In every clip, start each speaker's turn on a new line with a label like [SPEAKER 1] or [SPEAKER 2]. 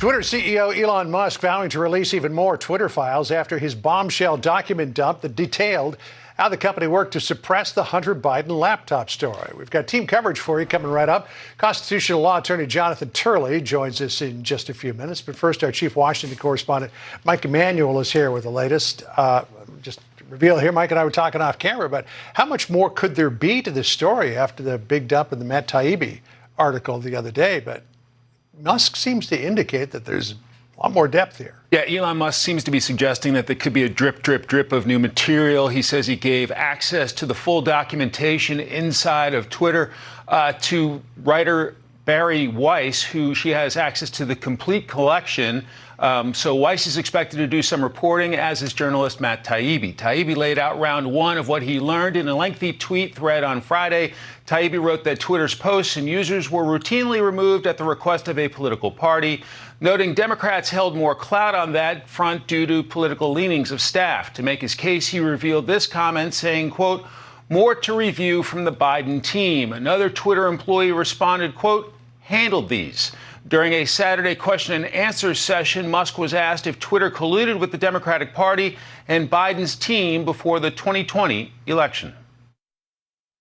[SPEAKER 1] Twitter CEO Elon Musk vowing to release even more Twitter files after his bombshell document dump that detailed how the company worked to suppress the Hunter Biden laptop story. We've got team coverage for you coming right up. Constitutional law attorney Jonathan Turley joins us in just a few minutes. But first, our chief Washington correspondent Mike Emanuel is here with the latest. Just to reveal here, Mike and I were talking off camera, but how much more could there be to this story after the big dump in the Matt Taibbi article the other day? But Musk seems to indicate that there's a lot more depth here.
[SPEAKER 2] Yeah, Elon Musk seems to be suggesting that there could be a drip, drip, drip of new material. He says he gave access to the full documentation inside of Twitter to writer Barry Weiss, who she has access to the complete collection. So Weiss is expected to do some reporting, as is journalist Matt Taibbi. Taibbi laid out round one of what he learned in a lengthy tweet thread on Friday. Taibbi wrote that Twitter's posts and users were routinely removed at the request of a political party, noting Democrats held more clout on that front due to political leanings of staff. To make his case, he revealed this comment saying, quote, "More to review from the Biden team." Another Twitter employee responded, quote, "Handled these." During a Saturday question and answer session, Musk was asked if Twitter colluded with the Democratic Party and Biden's team before the 2020 election.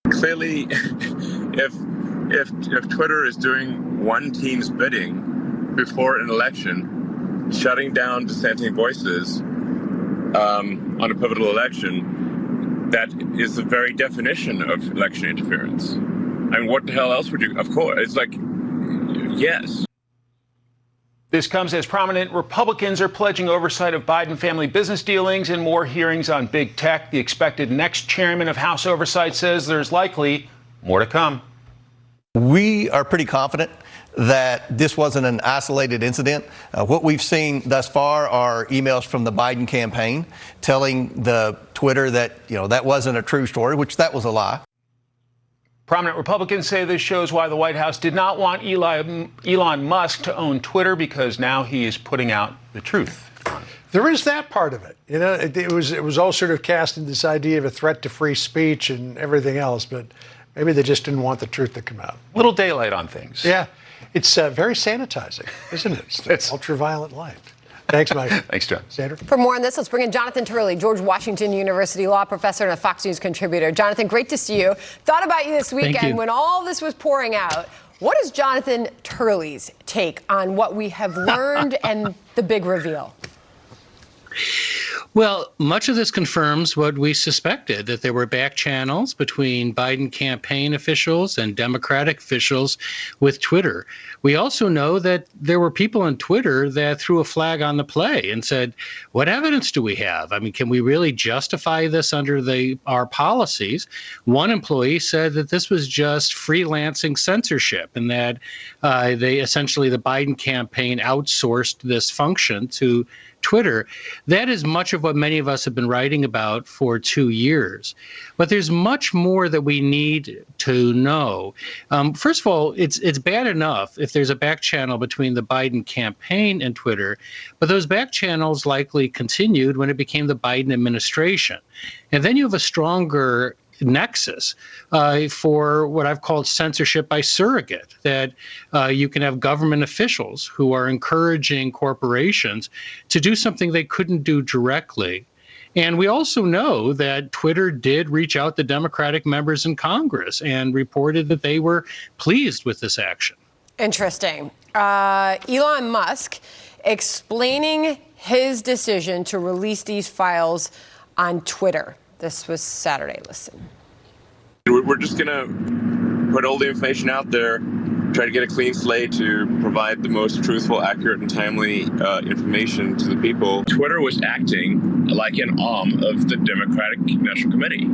[SPEAKER 3] Clearly, if Twitter is doing one team's bidding before an election, shutting down dissenting voices on a pivotal election, that is the very definition of election interference. I mean, what the hell else would you? Of course, it's like, yes.
[SPEAKER 2] This comes as prominent Republicans are pledging oversight of Biden family business dealings and more hearings on big tech. The expected next chairman of House Oversight says there's likely more to come.
[SPEAKER 4] We are pretty confident that this wasn't an isolated incident. What we've seen thus far are emails from the Biden campaign telling the Twitter that, that wasn't a true story, which that was a lie.
[SPEAKER 2] Prominent Republicans say this shows why the White House did not want Elon Musk to own Twitter, because now he is putting out the truth.
[SPEAKER 1] There is that part of it. It was all sort of cast in this idea of a threat to free speech and everything else, but maybe they just didn't want the truth to come out.
[SPEAKER 2] Little daylight on things.
[SPEAKER 1] Yeah. It's very sanitizing, isn't it? It's ultraviolet light. Thanks, Mike.
[SPEAKER 2] Thanks, John.
[SPEAKER 1] Sandra?
[SPEAKER 5] For more on this, let's bring in Jonathan Turley, George Washington University law professor and a Fox News contributor. Jonathan, great to see you. Thought about you this weekend when all this was pouring out. What is Jonathan Turley's take on what we have learned and the big reveal?
[SPEAKER 6] Well, much of this confirms what we suspected, that there were back channels between Biden campaign officials and Democratic officials with Twitter. We also know that there were people on Twitter that threw a flag on the play and said, what evidence do we have? I mean, can we really justify this under our policies? One employee said that this was just freelancing censorship and that the Biden campaign outsourced this function to Twitter. That is much of what many of us have been writing about for 2 years. But there's much more that we need to know. First of all, it's bad enough if there's a back channel between the Biden campaign and Twitter, but those back channels likely continued when it became the Biden administration. And then you have a stronger nexus for what I've called censorship by surrogate, that you can have government officials who are encouraging corporations to do something they couldn't do directly. And we also know that Twitter did reach out to Democratic members in Congress and reported that they were pleased with this action.
[SPEAKER 5] Interesting. Elon Musk explaining his decision to release these files on Twitter. This was Saturday. Listen.
[SPEAKER 3] We're just going to put all the information out there, try to get a clean slate to provide the most truthful, accurate, and timely information to the people. Twitter was acting like an arm of the Democratic National Committee.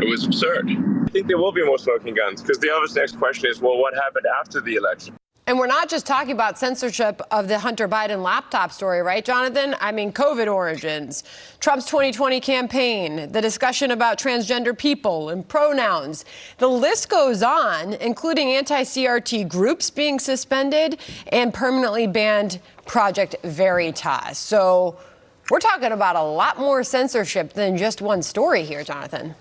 [SPEAKER 3] It was absurd. I think there will be more smoking guns, because the obvious next question is, well, what happened after the election?
[SPEAKER 5] And we're not just talking about censorship of the Hunter Biden laptop story, right, Jonathan? I mean, COVID origins, Trump's 2020 campaign, the discussion about transgender people and pronouns. The list goes on, including anti-CRT groups being suspended and permanently banned Project Veritas. So we're talking about a lot more censorship than just one story here, Jonathan.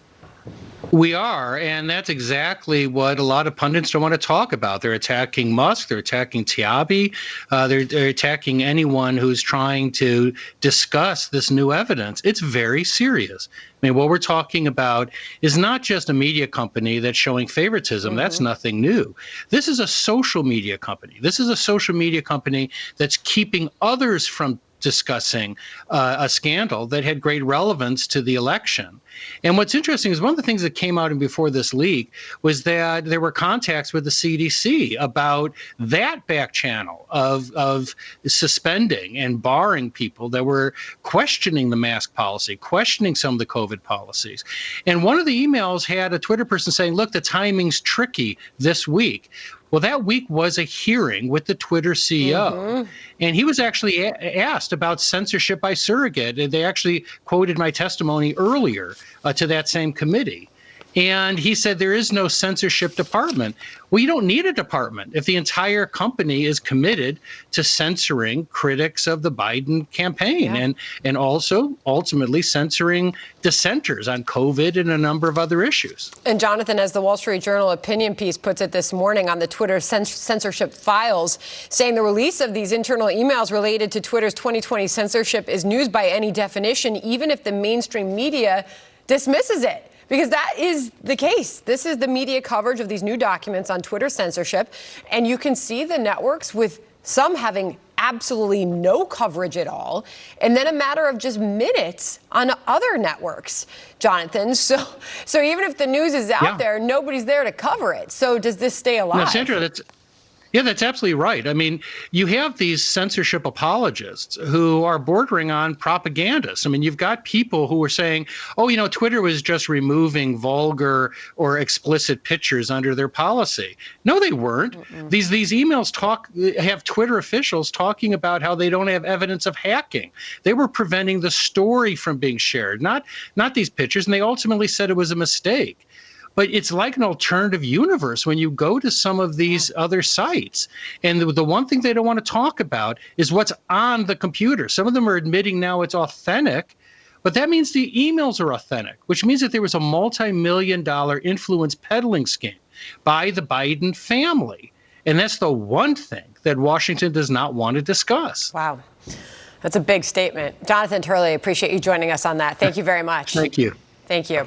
[SPEAKER 6] We are, and that's exactly what a lot of pundits don't want to talk about. They're attacking Musk, they're attacking Tiabi, they're attacking anyone who's trying to discuss this new evidence. It's very serious. I mean, what we're talking about is not just a media company that's showing favoritism. That's nothing new. This is a social media company. This is a social media company that's keeping others from discussing a scandal that had great relevance to the election. And what's interesting is one of the things that came out before this leak was that there were contacts with the CDC about that back channel of suspending and barring people that were questioning the mask policy, questioning some of the COVID policies. And one of the emails had a Twitter person saying, look, the timing's tricky this week. Well, that week was a hearing with the Twitter CEO, and he was actually asked about censorship by surrogate. And they actually quoted my testimony earlier to that same committee. And he said there is no censorship department. Well, you don't need a department if the entire company is committed to censoring critics of the Biden campaign and also ultimately censoring dissenters on COVID and a number of other issues.
[SPEAKER 5] And Jonathan, as the Wall Street Journal opinion piece puts it this morning on the Twitter censorship files, saying the release of these internal emails related to Twitter's 2020 censorship is news by any definition, even if the mainstream media dismisses it. Because that is the case. This is the media coverage of these new documents on Twitter censorship. And you can see the networks with some having absolutely no coverage at all. And then a matter of just minutes on other networks, Jonathan. So even if the news is out there, nobody's there to cover it. So does this stay alive?
[SPEAKER 6] No, Sandra, that's absolutely right. I mean, you have these censorship apologists who are bordering on propagandists. I mean, you've got people who are saying, oh, Twitter was just removing vulgar or explicit pictures under their policy. No, they weren't. These emails have Twitter officials talking about how they don't have evidence of hacking. They were preventing the story from being shared, not these pictures. And they ultimately said it was a mistake. But it's like an alternative universe when you go to some of these other sites. And the one thing they don't want to talk about is what's on the computer. Some of them are admitting now it's authentic, but that means the emails are authentic, which means that there was a multi-million-dollar influence peddling scheme by the Biden family. And that's the one thing that Washington does not want to discuss.
[SPEAKER 5] Wow. That's a big statement. Jonathan Turley, appreciate you joining us on that. Thank you very much.
[SPEAKER 6] Thank you.
[SPEAKER 5] Thank you.